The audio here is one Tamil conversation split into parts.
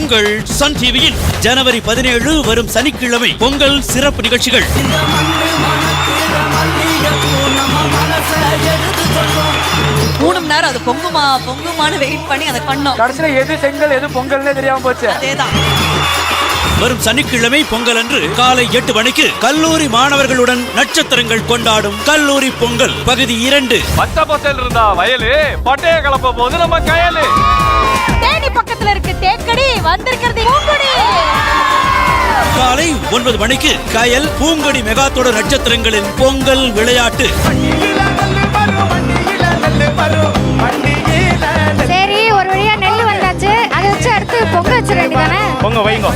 உங்கள் சன் டிவியில் ஜனவரி 17 வரும் சனிக்கிழமை பொங்கல் சிறப்பு நிகழ்ச்சிகள். 3 மணி நேரம் அது பொங்குமான்னு வெயிட் பண்ணி அதை பண்ணோம். கடைசியில எது செங்கல் எது பொங்கல்னே தெரியாம போச்சு. அதேதான். வரும் சனிக்கிழமை பொங்கல் அன்று காலை 8 மணிக்கு கல்லூரி மாணவர்களுடன் நட்சத்திரங்கள் கொண்டாடும் கல்லூரி பொங்கல் பகுதி 2. பச்சை பசல் இருந்தா வயலு, பட்டைய கலப்ப போது நம்ம கயலு. தேனி பக்கத்துல இருக்கு தேக்கடி, வந்திருக்கிறது பூங்குடி. காலை 9 மணிக்கு கயல் பூங்கொடி மெகாத்தோட நட்சத்திரங்களின் பொங்கல் விளையாட்டு. சரி, ஒரு வழியா நெல் வந்தாச்சு, அதை வச்சு அடுத்து பொங்க வச்சிட வேண்டியதானே. பொங்க வைங்க.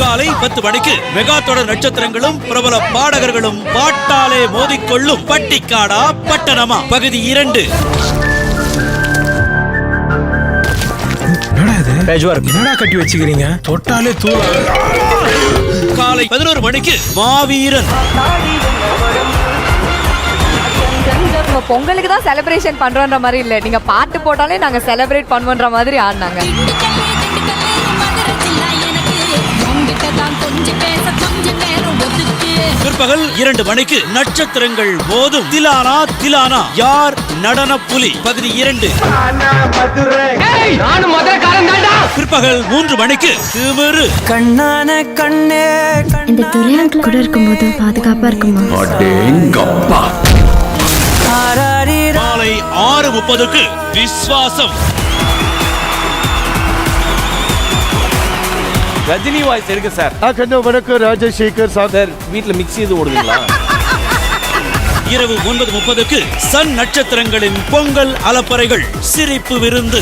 காலை 10 மணிக்கு மெகாத்தோட நட்சத்திரங்களும் பிரபல பாடகர்களும் பாட்டாலே மோதிக்கொள்ளும் பட்டிக்காடா பட்டணமா பகுதி 2. என்னடா கட்டி வச்சுக்கிறீங்க? தொட்டாலே தூள். காலை 11 மணிக்கு மாவீரன். பொங்கலுக்கு தான் செலிப்ரேஷன் பண்றோன்ற மாதிரி இல்ல, நீங்க பாட்டு போட்டாலே நாங்க செலிப்ரேட் பண்ணுவோன்ற மாதிரி ஆடினாங்க. பிற்பகல் 2 மணிக்கு நட்சத்திரங்கள் மோதும் திலானா திலானா யார் நடன புலி பகுதி 2. பிற்பகல் 3 மணிக்கு திமிரு. கண்ணான கண்ணே இந்த துறையாங்க கூட இருக்கும்போது பாதுகாப்பா இருக்குமா? மாலை 6:30க்கு விஸ்வாசம். ரஜினி வாய்ஸ் இருக்கு சார். வணக்கம் ராஜசேகர் சார், வீட்ல மிக்ஸி இது ஓடுதுங்களா? இரவு 9:30க்கு சன் நட்சத்திரங்களின் பொங்கல் அலப்பறைகள் சிரிப்பு விருந்து.